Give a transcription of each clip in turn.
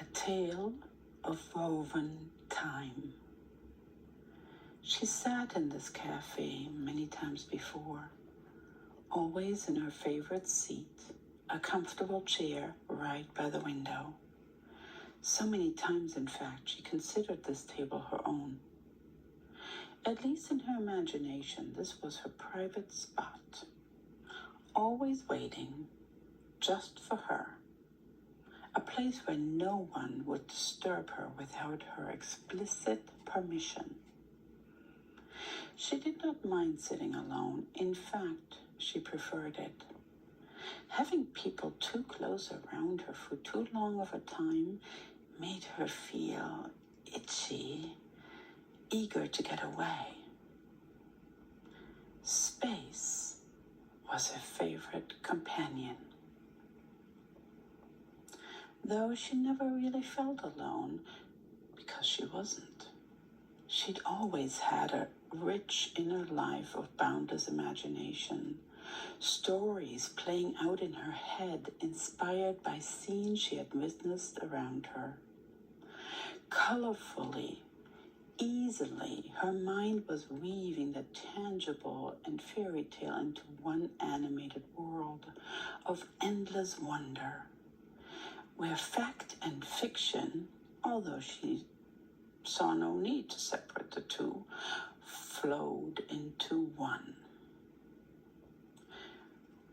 A tale of woven time. She sat in this cafe many times before, always in her favorite seat, a comfortable chair right by the window. So many times, in fact, she considered this table her own. At least in her imagination, this was her private spot, always waiting just for her, a place where no one would disturb her without her explicit permission. She did not mind sitting alone. In fact, she preferred it. Having people too close around her for too long of a time made her feel itchy, eager to get away. Space was her favorite companion. Though she never really felt alone, because she wasn't. She'd always had a rich inner life of boundless imagination, stories playing out in her head inspired by scenes she had witnessed around her. Colorfully, easily, her mind was weaving the tangible and fairy tale into one animated world of endless wonder, where fact and fiction, although she saw no need to separate the two, flowed into one,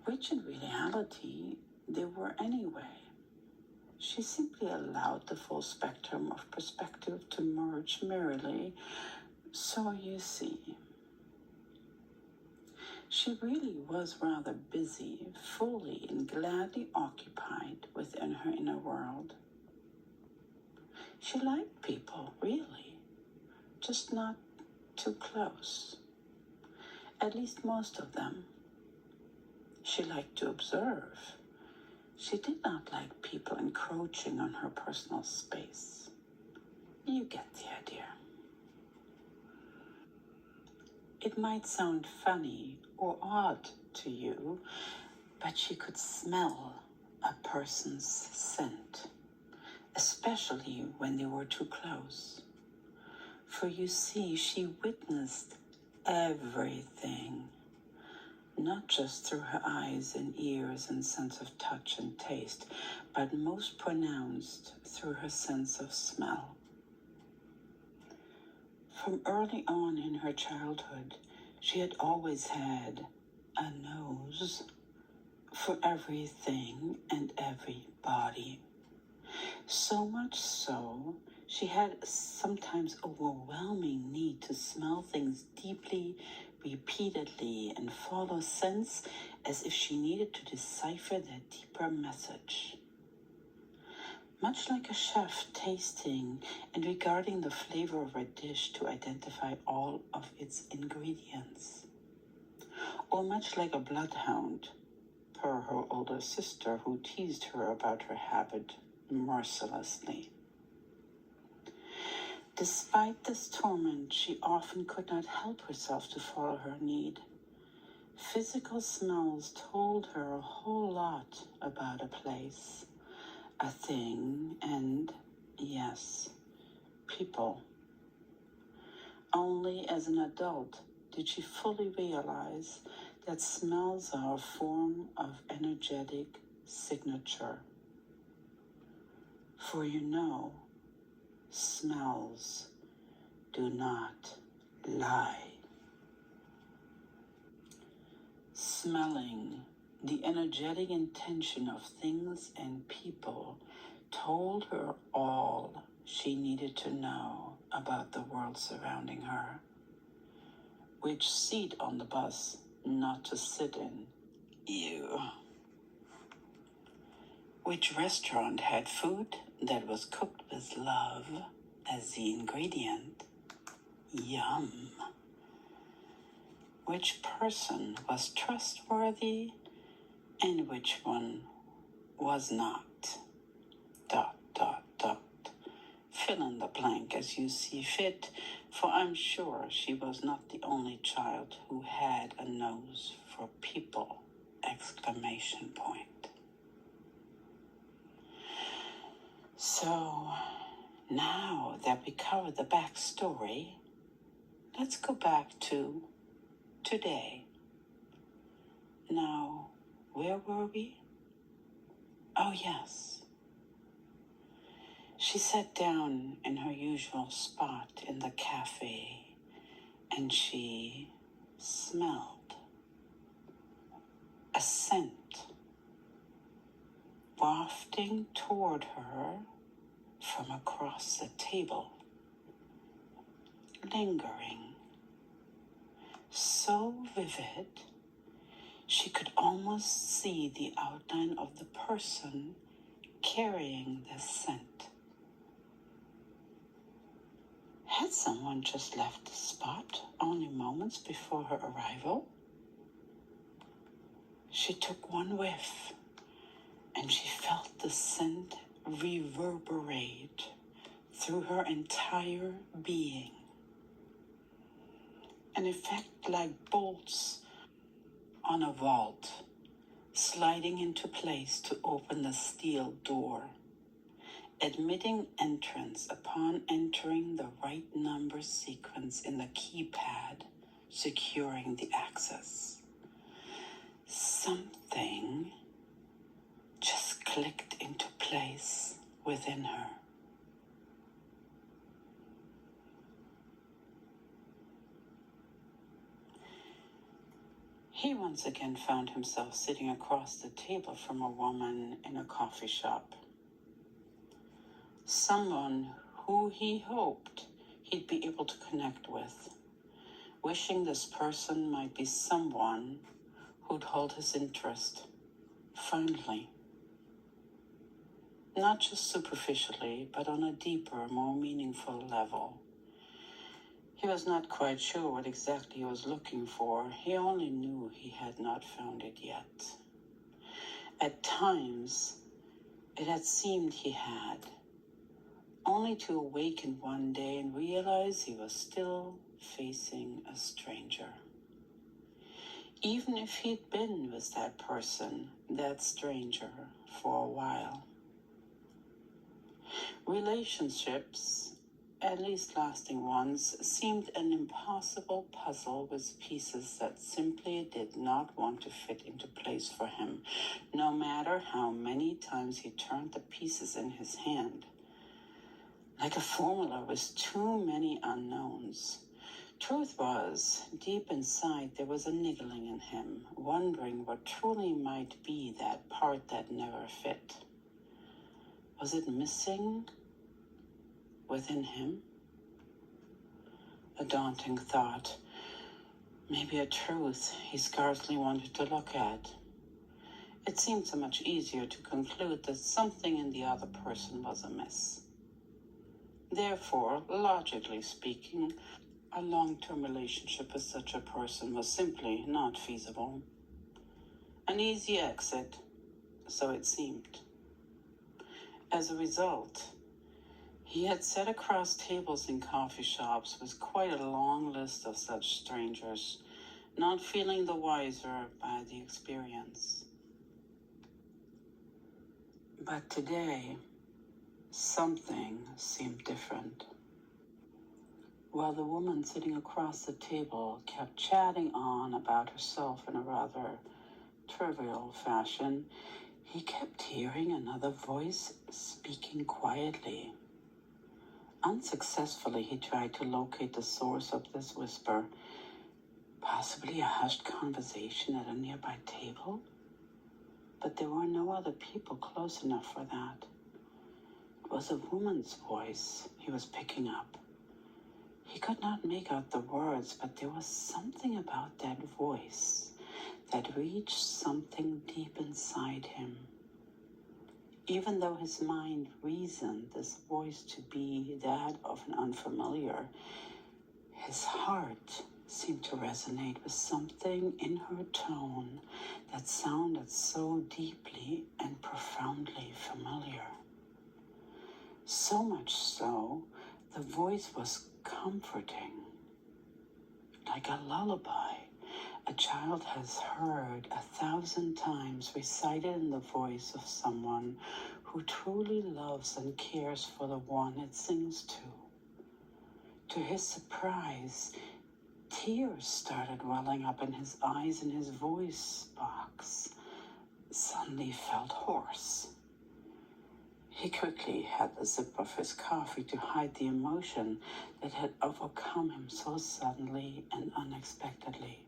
which in reality they were anyway. She simply allowed the full spectrum of perspective to merge merrily. So you see, she really was rather busy, fully and gladly occupied within her inner world. She liked people, really, just not too close. At least most of them. She liked to observe. She did not like people encroaching on her personal space. You get the idea. It might sound funny or odd to you, but she could smell a person's scent, especially when they were too close. For you see, she witnessed everything, not just through her eyes and ears and sense of touch and taste, but most pronounced through her sense of smell. From early on in her childhood, she had always had a nose for everything and everybody. So much so, she had sometimes overwhelming need to smell things deeply, repeatedly, and follow scents as if she needed to decipher their deeper message. Much like a chef tasting and regarding the flavor of a dish to identify all of its ingredients. Or much like a bloodhound, per her older sister who teased her about her habit mercilessly. Despite this torment, she often could not help herself to follow her need. Physical smells told her a whole lot about a place, a thing, and, yes, people. Only as an adult did she fully realize that smells are a form of energetic signature. For you know, smells do not lie. Smelling the energetic intention of things and people told her all she needed to know about the world surrounding her. Which seat on the bus not to sit in? Ew. Which restaurant had food that was cooked with love as the ingredient? Yum. Which person was trustworthy and which one was not? ... Fill in the blank as you see fit, for I'm sure she was not the only child who had a nose for people! So, now that we covered the backstory, let's go back to today. Now, where were we? Oh, yes. She sat down in her usual spot in the cafe and she smelled a scent wafting toward her from across the table, lingering, so vivid she could almost see the outline of the person carrying the scent. Had someone just left the spot only moments before her arrival? She took one whiff, and she felt the scent reverberate through her entire being. An effect like bolts on a vault, sliding into place to open the steel door, admitting entrance upon entering the right number sequence in the keypad, securing the access. Something just clicked into place within her. He once again found himself sitting across the table from a woman in a coffee shop. Someone who he hoped he'd be able to connect with, wishing this person might be someone who'd hold his interest, finally. Not just superficially, but on a deeper, more meaningful level. He was not quite sure what exactly he was looking for. He only knew he had not found it yet. At times, it had seemed he had, only to awaken one day and realize he was still facing a stranger. Even if he'd been with that person, that stranger, for a while. Relationships, at least lasting ones, seemed an impossible puzzle with pieces that simply did not want to fit into place for him, no matter how many times he turned the pieces in his hand. Like a formula with too many unknowns. Truth was, deep inside there was a niggling in him, wondering what truly might be that part that never fit. Was it missing within him? A daunting thought, maybe a truth he scarcely wanted to look at. It seemed so much easier to conclude that something in the other person was amiss. Therefore, logically speaking, a long-term relationship with such a person was simply not feasible. An easy exit, so it seemed. As a result, he had sat across tables in coffee shops with quite a long list of such strangers, not feeling the wiser by the experience. But today, something seemed different. While the woman sitting across the table kept chatting on about herself in a rather trivial fashion, he kept hearing another voice speaking quietly. Unsuccessfully, he tried to locate the source of this whisper, possibly a hushed conversation at a nearby table. But there were no other people close enough for that. It was a woman's voice he was picking up. He could not make out the words, but there was something about that voice that reached something deep inside him. Even though his mind reasoned this voice to be that of an unfamiliar, his heart seemed to resonate with something in her tone that sounded so deeply and profoundly familiar. So much so, the voice was comforting, like a lullaby a child has heard 1,000 times recited in the voice of someone who truly loves and cares for the one it sings to. To his surprise, tears started welling up in his eyes, and his voice box suddenly felt hoarse. He quickly had the sip of his coffee to hide the emotion that had overcome him so suddenly and unexpectedly.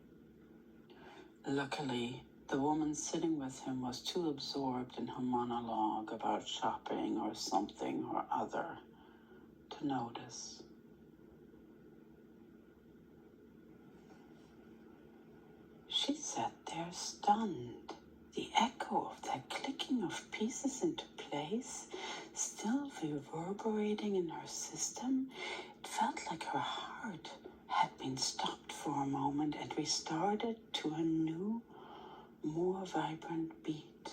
Luckily, the woman sitting with him was too absorbed in her monologue about shopping or something or other to notice. She sat there stunned, the echo of that clicking of pieces into place still reverberating in her system. It felt like her heart had been stopped for a moment and restarted to a new, more vibrant beat.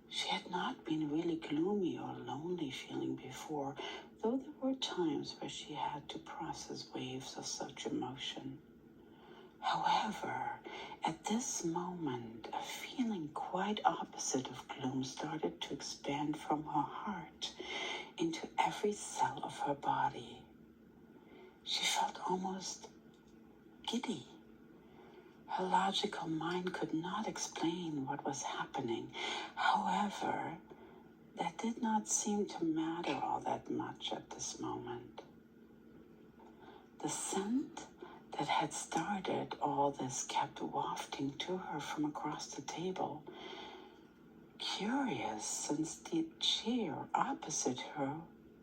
She had not been really gloomy or lonely feeling before, though there were times where she had to process waves of such emotion. However, at this moment, a feeling quite opposite of gloom started to expand from her heart into every cell of her body. She felt almost giddy. Her logical mind could not explain what was happening. However, that did not seem to matter all that much at this moment. The scent that had started all this kept wafting to her from across the table. Curious, since the chair opposite her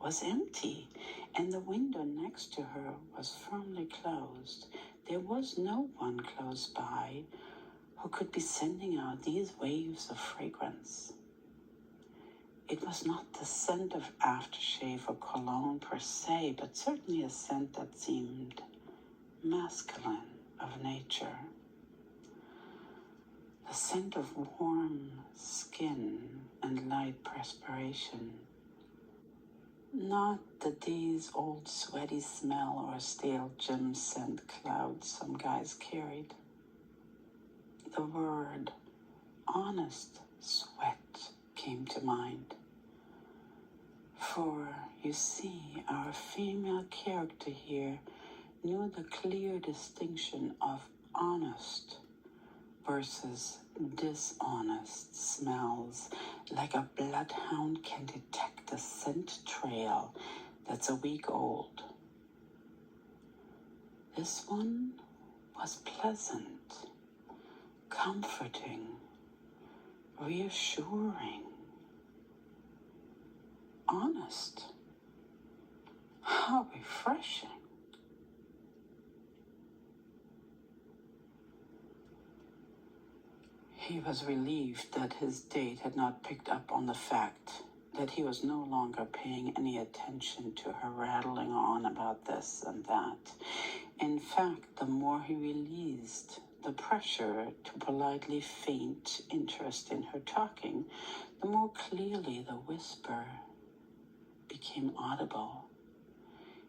was empty and the window next to her was firmly closed. There was no one close by who could be sending out these waves of fragrance. It was not the scent of aftershave or cologne per se, but certainly a scent that seemed masculine of nature. The scent of warm skin and light perspiration. Not the days-old sweaty smell or stale gym scent cloud some guys carried. The word honest sweat came to mind. For, you see, our female character here knew the clear distinction of honest versus dishonest smells, like a bloodhound can detect a scent trail that's a week old. This one was pleasant, comforting, reassuring, honest. How refreshing. He was relieved that his date had not picked up on the fact that he was no longer paying any attention to her rattling on about this and that. In fact, the more he released the pressure to politely feign interest in her talking, the more clearly the whisper became audible.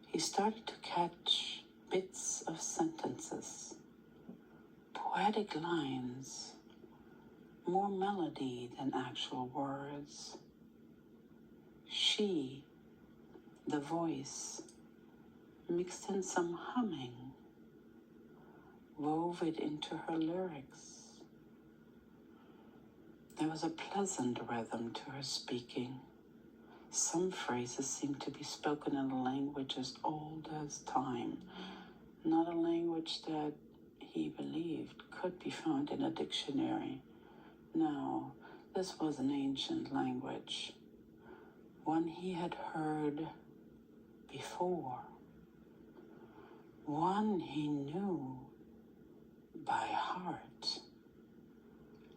He started to catch bits of sentences, poetic lines, more melody than actual words. She, the voice, mixed in some humming, wove it into her lyrics. There was a pleasant rhythm to her speaking. Some phrases seemed to be spoken in a language as old as time, not a language that he believed could be found in a dictionary. No, this was an ancient language, one he had heard before, one he knew by heart,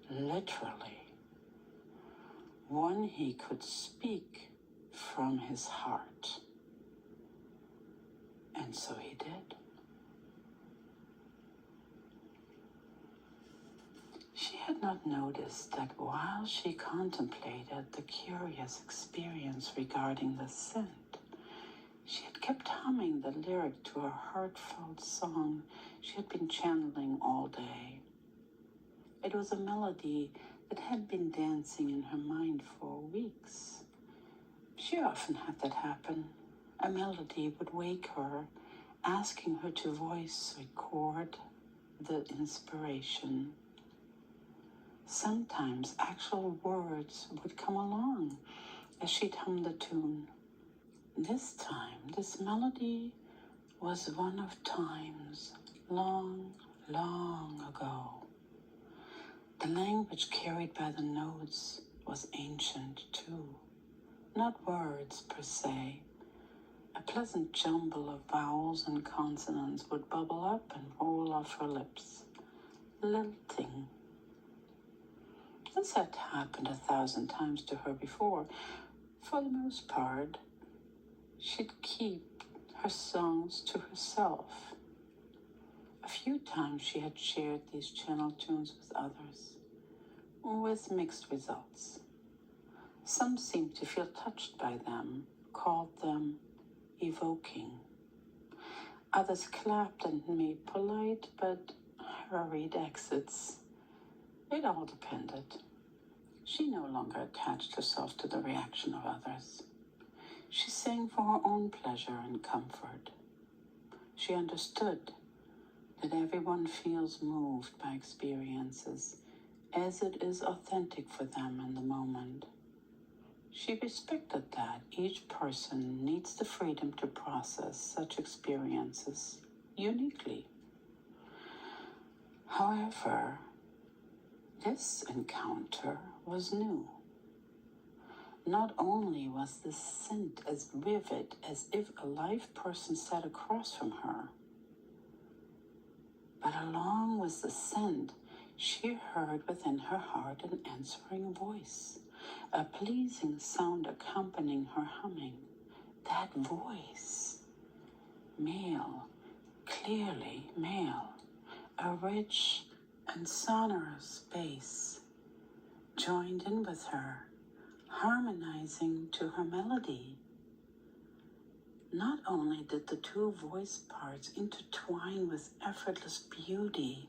literally, one he could speak from his heart. And so he did. She had not noticed that while she contemplated the curious experience regarding the scent, she had kept humming the lyric to a heartfelt song she had been channeling all day. It was a melody that had been dancing in her mind for weeks. She often had that happen. A melody would wake her, asking her to voice record the inspiration. Sometimes actual words would come along as she'd hum the tune. This time, this melody was one of times long, long ago. The language carried by the notes was ancient too, not words per se. A pleasant jumble of vowels and consonants would bubble up and roll off her lips, lilting. This had happened 1,000 times to her before. For the most part, she'd keep her songs to herself. A few times she had shared these channel tunes with others, with mixed results. Some seemed to feel touched by them, called them evoking. Others clapped and made polite but hurried exits. It all depended. She no longer attached herself to the reaction of others. She sang for her own pleasure and comfort. She understood that everyone feels moved by experiences as it is authentic for them in the moment. She respected that each person needs the freedom to process such experiences uniquely. However, this encounter was new. Not only was the scent as vivid as if a live person sat across from her, but along with the scent, she heard within her heart an answering voice, a pleasing sound accompanying her humming. That voice, male, clearly male, a rich and sonorous bass, joined in with her, harmonizing to her melody. Not only did the two voice parts intertwine with effortless beauty,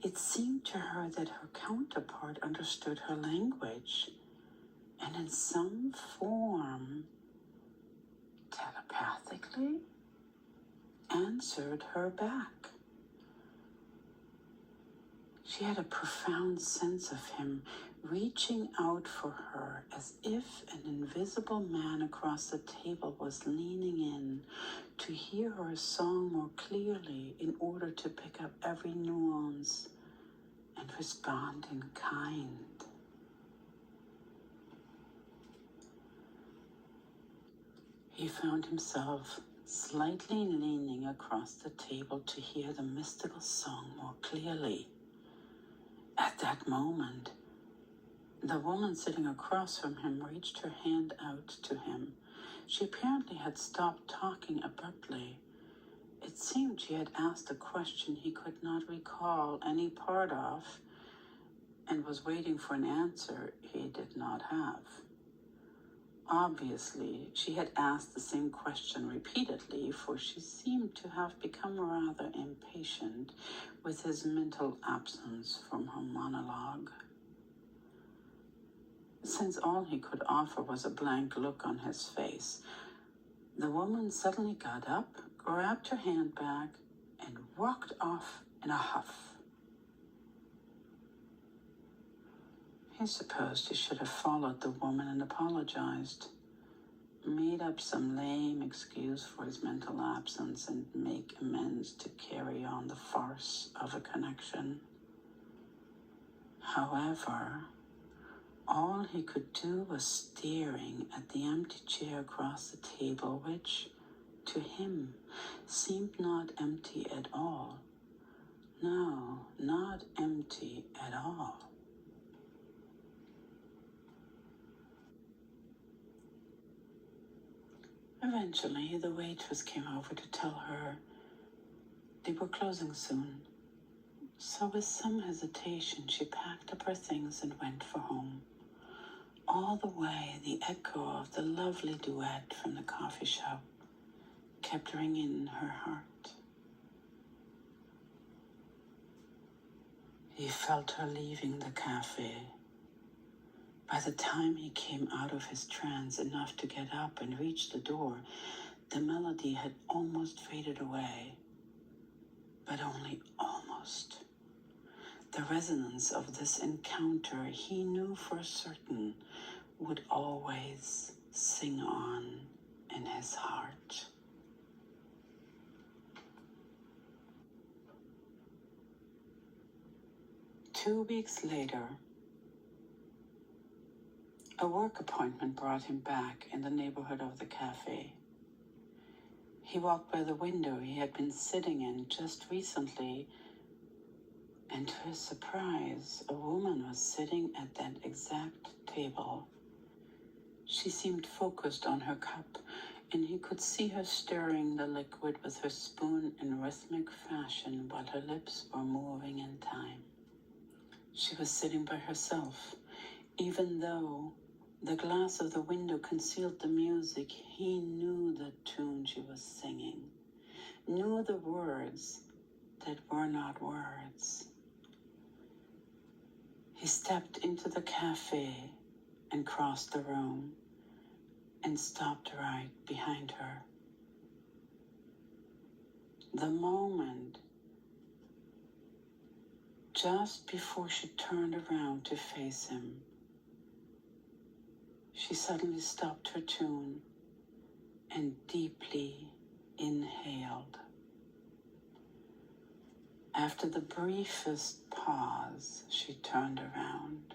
it seemed to her that her counterpart understood her language and in some form, telepathically, answered her back. She had a profound sense of him reaching out for her as if an invisible man across the table was leaning in to hear her song more clearly in order to pick up every nuance and respond in kind. He found himself slightly leaning across the table to hear the mystical song more clearly. At that moment, the woman sitting across from him reached her hand out to him. She apparently had stopped talking abruptly. It seemed she had asked a question he could not recall any part of and was waiting for an answer he did not have. Obviously, she had asked the same question repeatedly, for she seemed to have become rather impatient with his mental absence from her monologue. Since all he could offer was a blank look on his face, the woman suddenly got up, grabbed her handbag, and walked off in a huff. He supposed he should have followed the woman and apologized, made up some lame excuse for his mental absence and make amends to carry on the farce of a connection. However, all he could do was staring at the empty chair across the table, which, to him, seemed not empty at all. No, not empty at all. Eventually, the waitress came over to tell her they were closing soon. So with some hesitation, she packed up her things and went for home. All the way, the echo of the lovely duet from the coffee shop kept ringing in her heart. He felt her leaving the cafe, By the time he came out of his trance enough to get up and reach the door, the melody had almost faded away. But only almost. The resonance of this encounter, he knew for certain, would always sing on in his heart. Two weeks later, a work appointment brought him back in the neighborhood of the cafe. He walked by the window he had been sitting in just recently, and to his surprise, a woman was sitting at that exact table. She seemed focused on her cup, and he could see her stirring the liquid with her spoon in rhythmic fashion while her lips were moving in time. She was sitting by herself. Even though the glass of the window concealed the music, he knew the tune she was singing, knew the words that were not words. He stepped into the cafe and crossed the room and stopped right behind her. The moment just before she turned around to face him, she suddenly stopped her tune and deeply inhaled. After the briefest pause, she turned around.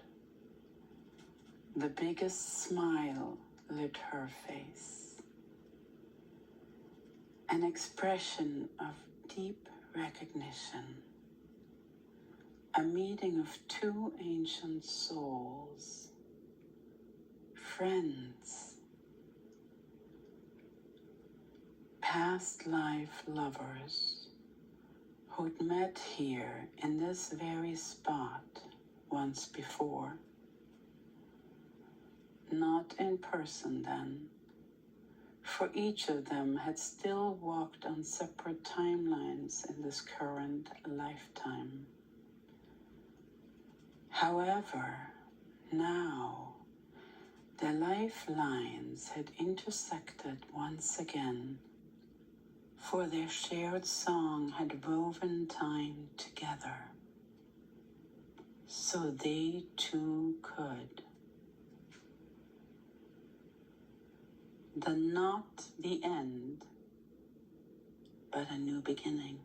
The biggest smile lit her face. An expression of deep recognition. A meeting of two ancient souls. Friends. Past life lovers who'd met here in this very spot once before. Not in person then, for each of them had still walked on separate timelines in this current lifetime. However, now, their lifelines had intersected once again, for their shared song had woven time together, so they too could. Not the end, but a new beginning.